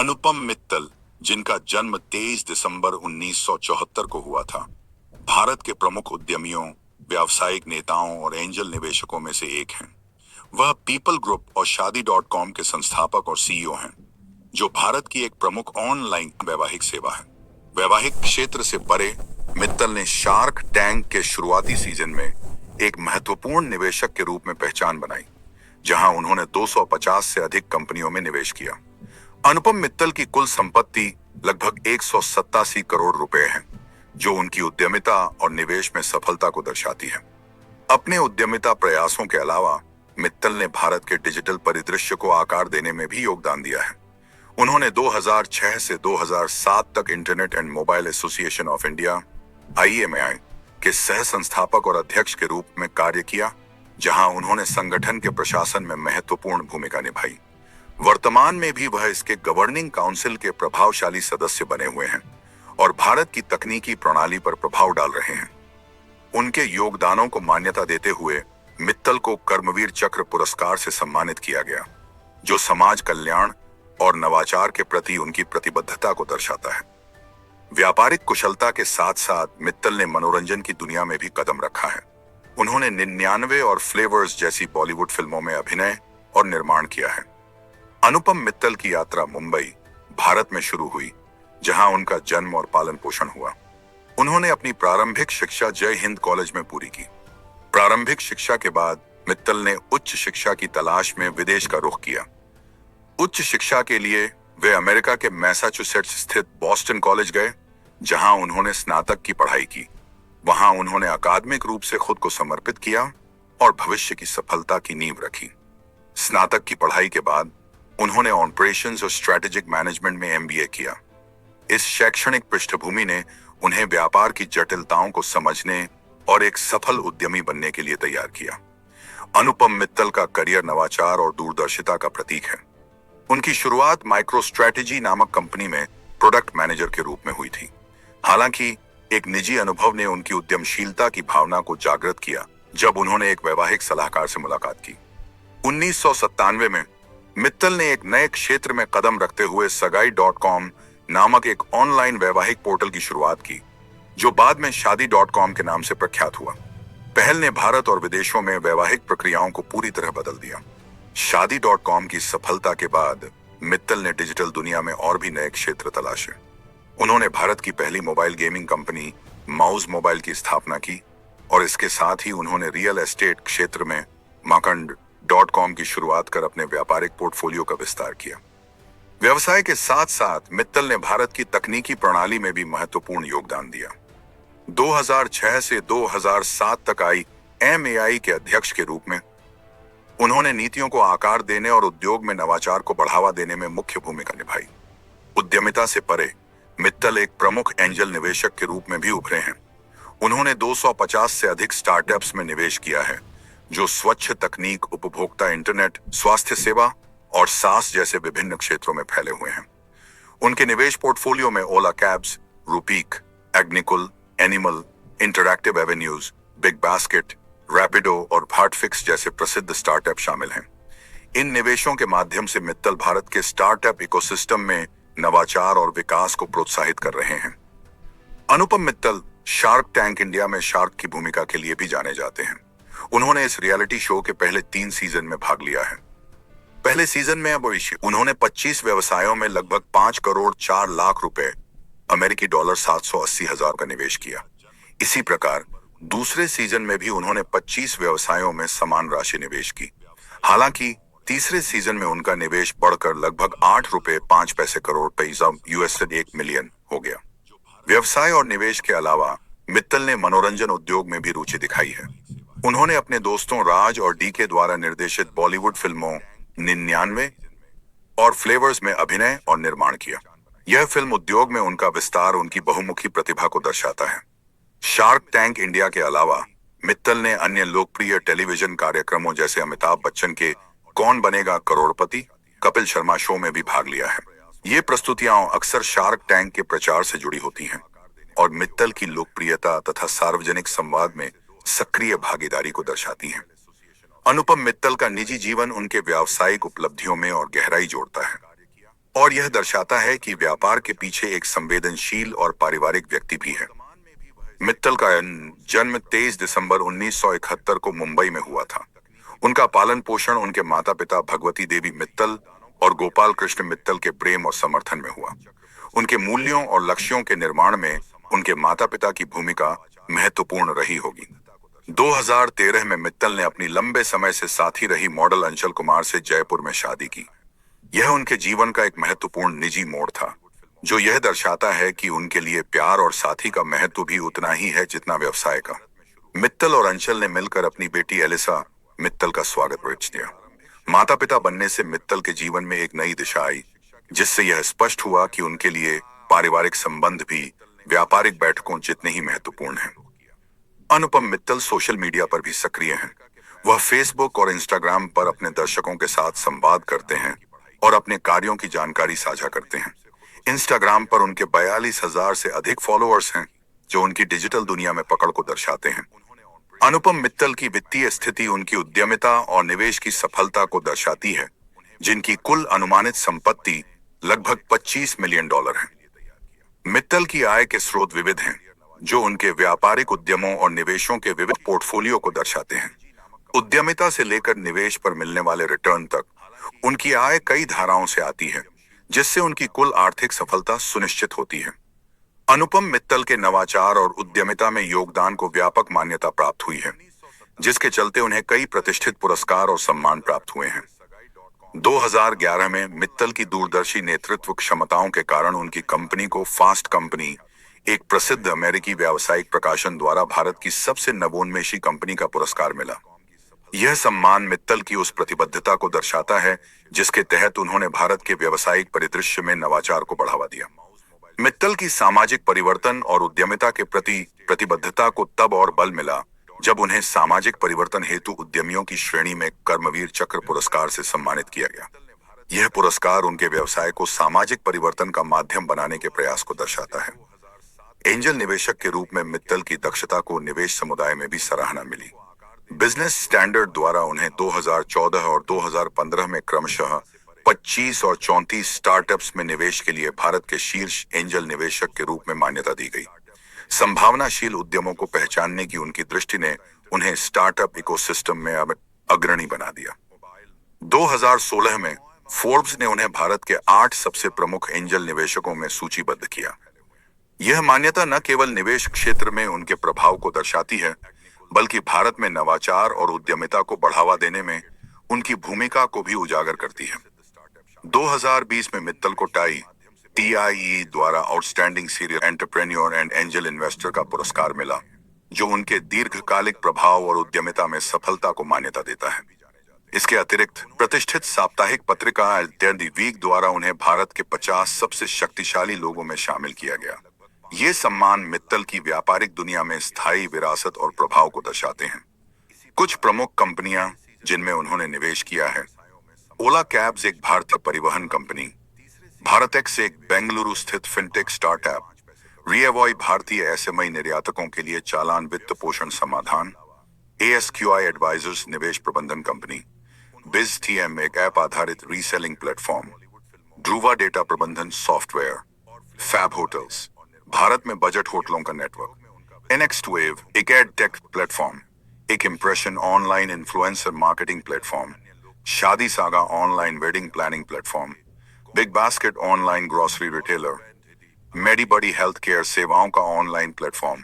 अनुपम मित्तल, जिनका जन्म 23 दिसंबर 1974 को हुआ था, भारत के प्रमुख उद्यमियों, व्यावसायिक नेताओं और एंजल निवेशकों में से एक हैं। वह पीपल ग्रुप और शादी डॉट कॉम के संस्थापक और सीईओ हैं, जो भारत की एक प्रमुख ऑनलाइन वैवाहिक सेवा है। वैवाहिक क्षेत्र से परे, मित्तल ने शार्क टैंक के शुरुआती सीजन में एक महत्वपूर्ण निवेशक के रूप में पहचान बनाई, जहां उन्होंने 250 से अधिक कंपनियों में निवेश किया। अनुपम मित्तल की कुल संपत्ति लगभग 187 करोड़ रुपए है, जो उनकी उद्यमिता और निवेश में सफलता को दर्शाती है। अपने उद्यमिता प्रयासों के अलावा मित्तल ने भारत के डिजिटल परिदृश्य को आकार देने में भी योगदान दिया है। उन्होंने 2006 से 2007 तक internet and mobile association of India (IMAI) के सह संस्थापक और अध्यक्ष के रूप में कार्य किया, जहां उन्होंने संगठन के प्रशासन में महत्वपूर्ण भूमिका निभाई। वर्तमान में भी वह इसके गवर्निंग काउंसिल के प्रभावशाली सदस्य बने हुए हैं और भारत की तकनीकी प्रणाली पर प्रभाव डाल रहे हैं। उनके योगदानों को मान्यता देते हुए मित्तल को कर्मवीर चक्र पुरस्कार से सम्मानित किया गया, जो समाज कल्याण और नवाचार के प्रति उनकी प्रतिबद्धता को दर्शाता है। व्यापारिक कुशलता के साथ साथ मित्तल ने मनोरंजन की दुनिया में भी कदम रखा है। उन्होंने 99 और फ्लेवर्स जैसी बॉलीवुड फिल्मों में अभिनय और निर्माण किया है। अनुपम मित्तल की यात्रा मुंबई, भारत में शुरू हुई, जहां उनका जन्म और पालन पोषण हुआ। उन्होंने अपनी प्रारंभिक शिक्षा जय हिंद कॉलेज में पूरी की। प्रारंभिक शिक्षा के बाद मित्तल ने उच्च शिक्षा की तलाश में विदेश का रुख किया। उच्च शिक्षा के लिए वे अमेरिका के मैसाचुसेट्स स्थित बॉस्टन कॉलेज गए, जहां उन्होंने स्नातक की पढ़ाई की। वहां उन्होंने अकादमिक रूप से खुद को समर्पित किया और भविष्य की सफलता की नींव रखी। स्नातक की पढ़ाई के बाद उन्होंने ऑपरेशंस और स्ट्रेटेजिक मैनेजमेंट में MBA किया। इस शैक्षणिक पृष्ठभूमि ने उन्हें व्यापार की जटिलताओं को समझने और एक सफल उद्यमी बनने के लिए तैयार किया। अनुपम मित्तल का करियर नवाचार और दूरदर्शिता का प्रतीक है। उनकी शुरुआत माइक्रो स्ट्रेटेजी नामक कंपनी में प्रोडक्ट मैनेजर के रूप में हुई थी। हालांकि एक निजी अनुभव ने उनकी उद्यमशीलता की भावना को जागृत किया जब उन्होंने एक वैवाहिक सलाहकार से मुलाकात की। 1997 में मित्तल ने एक नए क्षेत्र में कदम रखते हुए सगाई.com नामक एक ऑनलाइन वैवाहिक पोर्टल की शुरुआत की, जो बाद में शादी.com के नाम से प्रख्यात हुआ। पहल ने भारत और विदेशों में वैवाहिक प्रक्रियाओं को पूरी तरह बदल दिया। शादी.com की सफलता के बाद मित्तल ने डिजिटल दुनिया में और भी नए क्षेत्र तलाशे। उन्होंने भारत की पहली mobile gaming company mouse mobile की स्थापना की और इसके साथ ही उन्होंने रियल एस्टेट क्षेत्र में Makand.com की शुरुआत कर अपने व्यापारिक पोर्टफोलियो का विस्तार किया। व्यवसाय के साथ साथ मित्तल ने भारत की तकनीकी प्रणाली में भी महत्वपूर्ण योगदान दिया। 2006 से 2007 तक IMAI के अध्यक्ष के रूप में उन्होंने नीतियों को आकार देने और उद्योग में नवाचार को बढ़ावा देने में मुख्य भूमिका निभाई। उद्यमिता से परे मित्तल एक प्रमुख एंजल निवेशक के रूप में भी उभरे हैं। उन्होंने 250 से अधिक स्टार्टअप्स में निवेश किया है, जो स्वच्छ तकनीक, उपभोक्ता इंटरनेट, स्वास्थ्य सेवा और SaaS जैसे विभिन्न क्षेत्रों में फैले हुए हैं। उनके निवेश पोर्टफोलियो में Ola cabs, Rupeek, Agnikul, Animall, interactive avenues, big basket, Rapido और भार्टफिक्स जैसे प्रसिद्ध स्टार्टअप शामिल हैं। इन निवेशों के माध्यम से मित्तल भारत के स्टार्टअप इकोसिस्टम में नवाचार और विकास को प्रोत्साहित कर रहे हैं। Anupam Mittal shark tank India में शार्क की भूमिका के लिए भी जाने जाते हैं। उन्होंने इस रियलिटी शो के पहले 3 सीजन में भाग लिया है। पहले सीजन में उन्होंने 25 व्यवसायों में लगभग 5 करोड़ 4 लाख रुपए अमेरिकी डॉलर 780,000 का निवेश किया। इसी प्रकार दूसरे सीजन में भी उन्होंने 25 व्यवसायों में समान राशि निवेश की। हालांकि तीसरे सीजन में उनका निवेश बढ़कर लगभग 8 रुपए 5 पैसे करोड़ पैसा $1 मिलियन हो गया। व्यवसाय और निवेश के अलावा मित्तल ने मनोरंजन उद्योग में भी रुचि दिखाई है। उन्होंने अपने दोस्तों राज और DK द्वारा निर्देशित बॉलीवुड फिल्मों 99 और फ्लेवर्स में अभिनय और निर्माण किया। यह फिल्म उद्योग में उनका विस्तार उनकी बहुमुखी प्रतिभा को दर्शाता है। शार्क टैंक इंडिया के अलावा मित्तल ने अन्य लोकप्रिय टेलीविजन कार्यक्रमों जैसे अमिताभ बच्चन के कौन बनेगा करोड़पति, कपिल शर्मा शो में भी भाग लिया है। ये प्रस्तुतियां अक्सर शार्क टैंक के प्रचार से जुड़ी होती हैं और मित्तल की लोकप्रियता तथा सार्वजनिक संवाद में सक्रिय भागीदारी को दर्शाती हैं। अनुपम मित्तल का निजी जीवन उनके व्यावसायिक उपलब्धियों में और गहराई जोड़ता है। और यह दर्शाता है कि व्यापार के पीछे एक संवेदनशील और पारिवारिक व्यक्ति भी है। मित्तल का जन्म 23 दिसंबर 1971 को मुंबई में हुआ था। उनका पालन पोषण उनके माता पिता भगवती देवी मित्तल और गोपाल कृष्ण मित्तल के प्रेम और समर्थन में हुआ। उनके मूल्यों और लक्ष्यों के निर्माण में उनके माता पिता की भूमिका महत्वपूर्ण रही होगी। 2013 में मित्तल ने अपनी लंबे समय से साथी रही मॉडल अंचल कुमार से जयपुर में शादी की। यह उनके जीवन का एक महत्वपूर्ण निजी मोड़ था, जो यह दर्शाता है कि उनके लिए प्यार और साथी का महत्व भी उतना ही है जितना व्यवसाय का। मित्तल और अंचल ने मिलकर अपनी बेटी एलिसा मित्तल का स्वागत दिया। माता पिता बनने से मित्तल के जीवन में एक नई दिशा आई, जिससे यह स्पष्ट हुआ कि उनके लिए पारिवारिक संबंध भी व्यापारिक बैठकों जितने ही महत्वपूर्ण हैं। अनुपम मित्तल सोशल मीडिया पर भी सक्रिय हैं। वह फेसबुक और इंस्टाग्राम पर अपने दर्शकों के साथ संवाद करते हैं और अपने कार्यों की जानकारी साझा करते हैं। इंस्टाग्राम पर उनके 42,000 से अधिक फॉलोअर्स हैं, जो उनकी डिजिटल दुनिया में पकड़ को दर्शाते हैं। अनुपम मित्तल की वित्तीय स्थिति उनकी उद्यमिता और निवेश की सफलता को दर्शाती है, जिनकी कुल अनुमानित संपत्ति लगभग $25 मिलियन है। मित्तल की आय के स्रोत विविध हैं, जो उनके व्यापारिक उद्यमों और निवेशों के विविध पोर्टफोलियो को दर्शाते हैं। उद्यमिता से लेकर निवेश पर मिलने वाले रिटर्न तक उनकी आय कई धाराओं से आती है, जिससे उनकी कुल आर्थिक सफलता सुनिश्चित होती है। अनुपम मित्तल के नवाचार और उद्यमिता में योगदान को व्यापक मान्यता प्राप्त हुई है, जिसके चलते उन्हें कई प्रतिष्ठित पुरस्कार और सम्मान प्राप्त हुए हैं। 2011 में मित्तल की दूरदर्शी नेतृत्व क्षमताओं के कारण उनकी कंपनी को फास्ट कंपनी, एक प्रसिद्ध अमेरिकी व्यावसायिक प्रकाशन द्वारा भारत की सबसे नवोन्मेषी कंपनी का पुरस्कार मिला। यह सम्मान मित्तल की उस प्रतिबद्धता को दर्शाता है, जिसके तहत उन्होंने भारत के व्यावसायिक परिदृश्य में नवाचार को बढ़ावा दिया। मित्तल की सामाजिक परिवर्तन और उद्यमिता के प्रति प्रतिबद्धता को तब और बल मिला, जब उन्हें सामाजिक परिवर्तन हेतु उद्यमियों की श्रेणी में कर्मवीर चक्र पुरस्कार से सम्मानित किया गया। यह पुरस्कार उनके व्यवसाय को सामाजिक परिवर्तन का माध्यम बनाने के प्रयास को दर्शाता है। एंजल निवेशक के रूप में मित्तल की दक्षता को निवेश समुदाय में भी सराहना मिली। बिजनेस स्टैंडर्ड द्वारा उन्हें 2014 और 2015 में क्रमशः 25 और 34 स्टार्टअप्स में निवेश के लिए भारत के शीर्ष एंजल निवेशक के रूप में मान्यता दी गई। संभावनाशील उद्यमों को पहचानने की उनकी दृष्टि ने उन्हें स्टार्टअप इकोसिस्टम में अग्रणी बना दिया। 2016 में फोर्ब्स ने उन्हें भारत के 8 सबसे प्रमुख एंजल निवेशकों में सूचीबद्ध किया। यह मान्यता न केवल निवेश क्षेत्र में उनके प्रभाव को दर्शाती है, बल्कि भारत में नवाचार और उद्यमिता को बढ़ावा देने में उनकी भूमिका को भी उजागर करती है। 2020 में मित्तल को TIE द्वारा outstanding serial entrepreneur and angel investor का पुरस्कार मिला, जो उनके दीर्घकालिक प्रभाव और उद्यमिता में सफलता को मान्यता देता है। इसके अतिरिक्त प्रतिष्ठित साप्ताहिक पत्रिका द वीक द्वारा उन्हें भारत के 50 सबसे शक्तिशाली लोगों में शामिल किया गया। ये सम्मान मित्तल की व्यापारिक दुनिया में स्थायी विरासत और प्रभाव को दर्शाते हैं। कुछ प्रमुख कंपनियां जिनमें उन्होंने निवेश किया है: ओला कैब्स, एक भारतीय परिवहन कंपनी; भारतेक्स, एक बेंगलुरु स्थित फिनटेक स्टार्टअप; रिएवॉय, भारतीय एसएमई निर्यातकों के लिए चालान वित्त पोषण समाधान; ASQI एडवाइजर्स, निवेश प्रबंधन कंपनी; BizTM, एक ऐप आधारित रीसेलिंग प्लेटफॉर्म; ध्रुवा, डेटा प्रबंधन सॉफ्टवेयर; फैब होटल्स, भारत में बजट होटलों का नेटवर्क; Next Wave, एक एड टेक प्लेटफॉर्म; एक impression online influencer marketing platform; Shaadi saga, online wedding planning platform; big basket, online grocery retailer; MediBuddy, health care सेवाओं का ऑनलाइन प्लेटफॉर्म;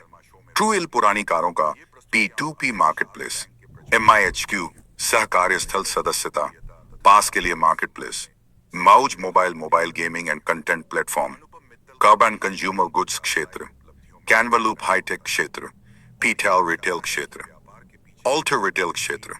ट्रूइल, पुरानी कारों का P2P मार्केटप्लेस; MIHQ, सहकार्य स्थल सदस्यता पास के लिए marketplace; Mauj, mobile gaming and content platform; Karbonn, consumer goods क्षेत्र; कैनवलूप, हाईटेक क्षेत्र; पीटेल, रिटेल क्षेत्र; ऑल्टर, रिटेल क्षेत्र।